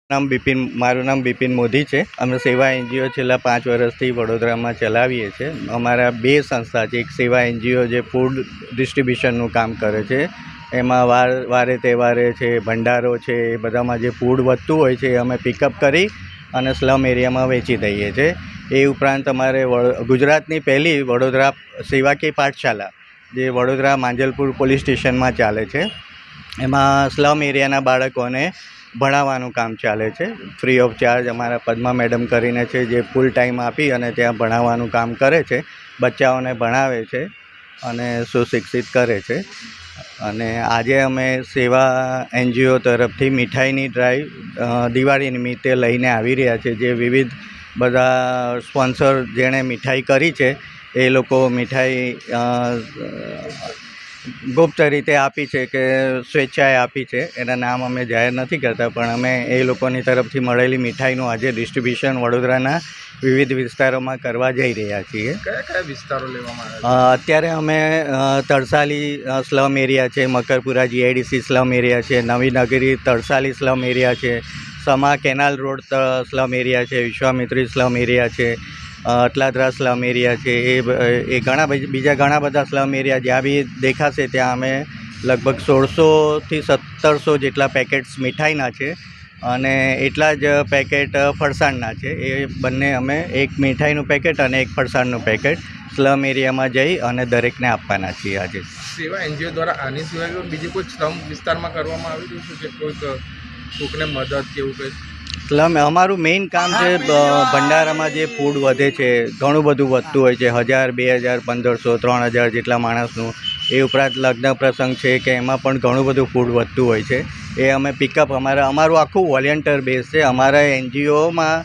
મારું નામ બિપિન મોદી છે. અમે સેવા એનજીઓ છેલ્લા 5 વર્ષથી વડોદરામાં ચલાવીએ છીએ. અમારા 2 સંસ્થા છે. એક સેવા એનજીઓ જે ફૂડ ડિસ્ટ્રીબ્યુશનનું કામ કરે છે, એમાં વારે તહેવારે છે, ભંડારો છે, એ બધામાં જે ફૂડ વધતું હોય છે એ અમે પિકઅપ કરી અને સ્લમ એરિયામાં વેચી દઈએ છીએ. એ ઉપરાંત અમારે ગુજરાતની પહેલી વડોદરા સેવાકીય પાઠશાલા જે વડોદરા માંજલપુર પોલીસ સ્ટેશનમાં ચાલે છે, એમાં સ્લમ એરિયાના બાળકોને ભણાવવાનું કામ ચાલે છે. ફ્રી ઓફ ચાર્જ અમારા પદ્મા મેડમ કરીને છે, જે ફૂલ ટાઈમ આપી અને ત્યાં ભણાવવાનું કામ કરે છે, બચ્ચાઓને ભણાવે છે અને સુશિક્ષિત કરે છે. અને આજે અમે સેવા એનજીઓ તરફથી મીઠાઈની ડ્રાઈવ દિવાળી નિમિત્તે લઈને આવી રહ્યા છે. જે વિવિધ બધા સ્પોન્સર જેણે મીઠાઈ કરી છે એ લોકો મીઠાઈ ગુપ્ત રીતે આપી છે કે સ્વેચ્છાએ આપી છે, એના નામ અમે જાહેર નથી કરતા, પણ અમે એ લોકોની તરફથી મળેલી મીઠાઈનું આજે ડિસ્ટ્રીબ્યુશન વડોદરાના વિવિધ વિસ્તારોમાં કરવા જઈ રહ્યા છીએ. કયા કયા વિસ્તારો લેવામાં આવ્યા? અત્યારે અમે તરસાલી સ્લમ એરિયા છે, મકરપુરા જીઆઈડીસી સ્લમ એરિયા છે, નવી નગરી તરસાલી સ્લમ એરિયા છે, સમા કેનાલ રોડ સ્લમ એરિયા છે, વિશ્વામિત્રી સ્લમ એરિયા છે, અટલાદરા સ્લમ એરિયા છે, એ બીજા ઘણા બધા સ્લમ એરિયા જ્યાં બી દેખાશે ત્યાં અમે લગભગ 1600થી 1700 જેટલા પેકેટ્સ મીઠાઈના છે અને એટલા જ પેકેટ ફરસાણના છે. એ બંને અમે એક મીઠાઈનું પેકેટ અને એક ફરસાણનું પેકેટ સ્લમ એરિયામાં જઈ અને દરેકને આપવાના છીએ. આજે સેવા એનજીઓ દ્વારા આની સિવાય બીજી કોઈ સ્લમ વિસ્તારમાં કરવામાં આવી રહ્યું છે કે કોઈકને મદદ કે એવું કંઈ? સ્લમ અમારું મેઇન કામ છે. ભંડારામાં જે ફૂડ વધે છે, ઘણું બધું વધતું હોય છે, 1000, 2000, 1500, 3000 જેટલા માણસનું. એ ઉપરાંત લગ્ન પ્રસંગ છે કે એમાં પણ ઘણું બધું ફૂડ વધતું હોય છે. એ અમે પિકઅપ અમારું આખું વોલેન્ટિયર બેઝ છે. અમારા એનજીઓમાં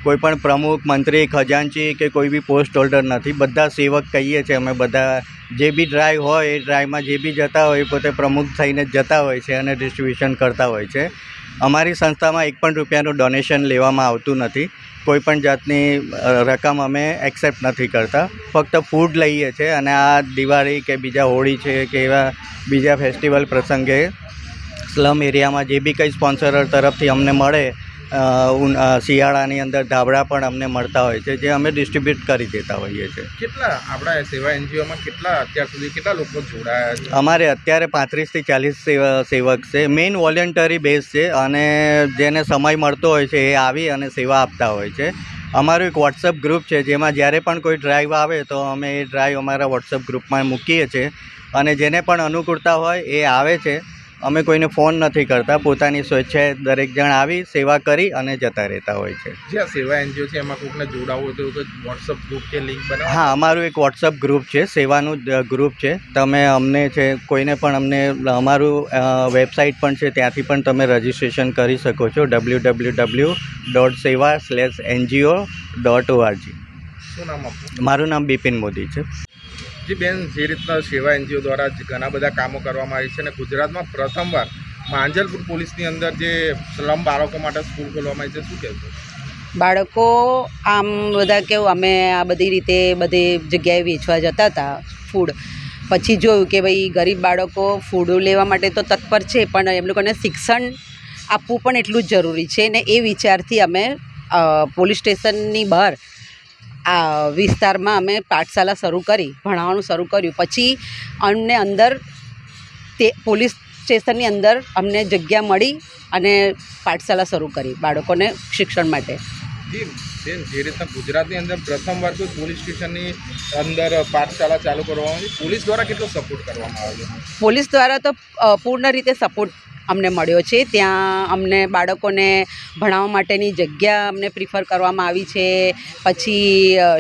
કોઈ પણ પ્રમુખ, મંત્રી, ખજાનચી કે કોઈ બી પોસ્ટ હોલ્ડર નથી. બધા સેવક કહીએ છીએ અમે. બધા જે બી ડ્રાઈવ હોય એ ડ્રાઈવમાં જે બી જતા હોય એ પોતે પ્રમુખ થઈને જ જતા હોય છે અને ડિસ્ટ્રીબ્યુશન કરતા હોય છે. અમારી સંસ્થામાં 1 પણ રૂપિયાનું ડોનેશન લેવામાં આવતું નથી. કોઈ પણ જાતની રકમ અમે એક્સેપ્ટ નથી કરતા. ફક્ત ફૂડ લઈએ છીએ અને આ દિવાળી કે બીજા હોળી છે કે એવા બીજા ફેસ્ટિવલ પ્રસંગે સ્લમ એરિયામાં જે બી કંઈ સ્પોન્સર તરફથી અમને મળે, શિયાળાની અંદર ધાબળા પણ અમને મળતા હોય છે, જે અમે ડિસ્ટ્રીબ્યુટ કરી દેતા હોઈએ છીએ. કેટલા આપણા સેવા એનજીઓમાં અત્યાર સુધી કેટલા લોકો જોડાયા છે? અમારે અત્યારે 35 થી 40 સેવક છે. મેઇન વોલેન્ટરી બેઝ છે અને જેને સમય મળતો હોય છે એ આવી અને સેવા આપતા હોય છે. અમારું એક વોટ્સઅપ ગ્રુપ છે, જેમાં જ્યારે પણ કોઈ ડ્રાઈવ આવે તો અમે એ ડ્રાઈવ અમારા વોટ્સઅપ ગ્રુપમાં મૂકીએ છીએ અને જેને પણ અનુકૂળતા હોય એ આવે છે. અમે કોઈને ફોન નથી કરતા. પોતાની સ્વેચ્છાએ દરેક જણ આવી સેવા કરી અને જતા રહેતા હોય છે. જ્યાં સેવા એનજીઓ છે એમાં કોઈને જોડાવવું હોય તો વોટ્સઅપ ગ્રુપ કે લિંક બનાવો? હા, અમારું એક વોટ્સઅપ ગ્રુપ છે, સેવાનું જ ગ્રુપ છે. તમે અમને છે કોઈને પણ અમારું વેબસાઇટ પણ છે, ત્યાંથી પણ તમે રજિસ્ટ્રેશન કરી શકો છો, www.seva/ngo.org. શું નામ આપનું? મારું નામ બિપિન મોદી છે. જી બેન, જે રીતના સેવા એનજીઓ દ્વારા ઘણા બધા કામો કરવામાં આવી છે અને ગુજરાતમાં પ્રથમવાર માંજલપુર પોલીસની અંદર જે સ્લમ બાળકો માટે સ્કૂલ ખોલવામાં આવી છે, શું કહેશો? બાળકો આમ બધા કેવું, અમે આ બધી રીતે બધી જગ્યાએ વેચવા જતા હતા ફૂડ. પછી જોયું કે ભાઈ ગરીબ બાળકો ફૂડ લેવા માટે તો તત્પર છે, પણ એમ લોકોને શિક્ષણ આપવું પણ એટલું જ જરૂરી છે. ને એ વિચારથી અમે પોલીસ સ્ટેશનની બહાર આ વિસ્તારમાં અમે પાઠશાલા શરૂ કરી, ભણાવવાનું શરૂ કર્યું. પછી અમને અંદર તે પોલીસ સ્ટેશનની અંદર અમને જગ્યા મળી અને પાઠશાલા શરૂ કરી બાળકોને શિક્ષણ માટે. જી બેન, જે રીતના ગુજરાતની અંદર પ્રથમવાર કોઈ પોલીસ સ્ટેશનની અંદર પાઠશાલા ચાલુ કરવામાં આવી, પોલીસ દ્વારા કેટલો સપોર્ટ કરવામાં આવ્યો? પોલીસ દ્વારા તો પૂર્ણ રીતે સપોર્ટ અમને મળ્યો છે. ત્યાં અમને બાળકોને ભણાવવા માટેની જગ્યા અમને પ્રિફર કરવામાં આવી છે. પછી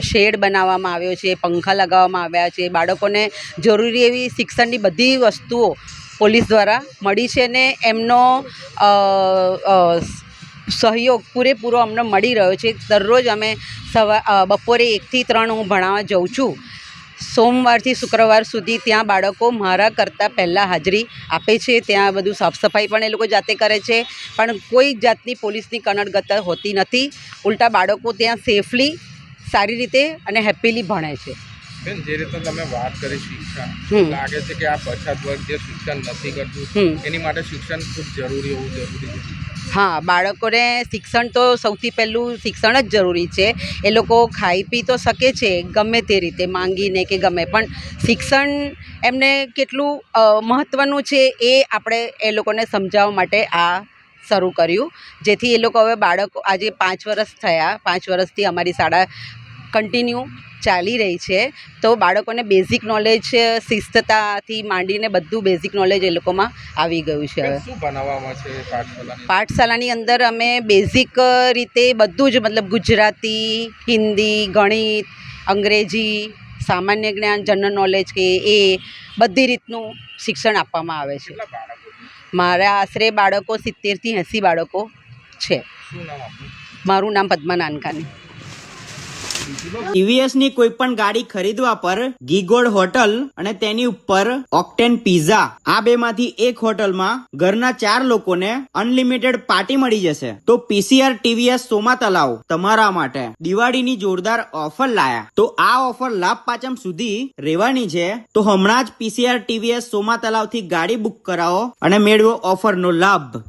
શેડ બનાવવામાં આવ્યો છે, પંખા લગાવવામાં આવ્યા છે. બાળકોને જરૂરી એવી શિક્ષણની બધી વસ્તુઓ પોલીસ દ્વારા મળી છે ને એમનો સહયોગ પૂરેપૂરો અમને મળી રહ્યો છે. દરરોજ અમે બપોરે 1 થી 3 હું ભણાવવા જાઉં છું. સોમવારથી શુક્રવાર સુધી ત્યાં બાળકો મારા કરતાં પહેલાં હાજરી આપે છે. ત્યાં બધું સાફ સફાઈ પણ એ લોકો જાતે કરે છે, પણ કોઈ જાતની પોલીસની કનડગત હોતી નથી. ઉલટા બાળકો ત્યાં સેફલી, સારી રીતે અને હેપીલી ભણે છે. બેન, જે રીતે તમે વાત કરી શિક્ષણ, લાગે છે કે આ પછાત વર્ગ જે શિક્ષણ નથી કરતું એની માટે શિક્ષણ ખૂબ જરૂરી હોવું જરૂરી છે. હા, બાળકોને શિક્ષણ તો સૌથી પહેલું શિક્ષણ જ જરૂરી છે. એ લોકો ખાઈ પી તો શકે છે ગમે તે રીતે માંગીને કે ગમે, પણ શિક્ષણ એમને કેટલું મહત્ત્વનું છે એ આપણે એ લોકોને સમજાવવા માટે આ શરૂ કર્યું, જેથી એ લોકો હવે બાળકો આજે 5 વર્ષ થયા, 5 વર્ષથી અમારી શાળા કન્ટિન્યુ ચાલી રહી છે. તો બાળકોને બેઝિક નોલેજ શિસ્તતાથી માંડીને બધું બેઝિક નોલેજ એ લોકોમાં આવી ગયું છે હવે. શું બનાવવામાં છે પાઠશાળાની? પાઠશાલાની અંદર અમે બેઝિક રીતે બધું જ, મતલબ ગુજરાતી, હિન્દી, ગણિત, અંગ્રેજી, સામાન્ય જ્ઞાન, જનરલ નોલેજ કે એ બધી રીતનું શિક્ષણ આપવામાં આવે છે. કેટલા બાળકો છે? મારા આશરે બાળકો 70થી 80 બાળકો છે. શું નામ આપનું? મારું નામ પદ્મા નાનકાની. ટીવીએસ ની કોઈ પણ ગાડી ખરીદવા પર ગીગોડ હોટલ અને તેની ઉપર ઓક્ટેન પિઝા, આ બે માંથી એક હોટલમાં ઘરના 4 લોકોને અનલિમિટેડ પાર્ટી મળી જશે. તો પીસીઆર ટીવીએસ સોમા તલાવ તમારા માટે દિવાળીની જોરદાર ઓફર લાયા. તો આ ઓફર લાભ પાંચમ સુધી રહેવાની છે. તો હમણાં જ પીસીઆર ટીવીએસ સોમા તલાવ થી ગાડી બુક કરાવો અને મેળવો ઓફર નો લાભ.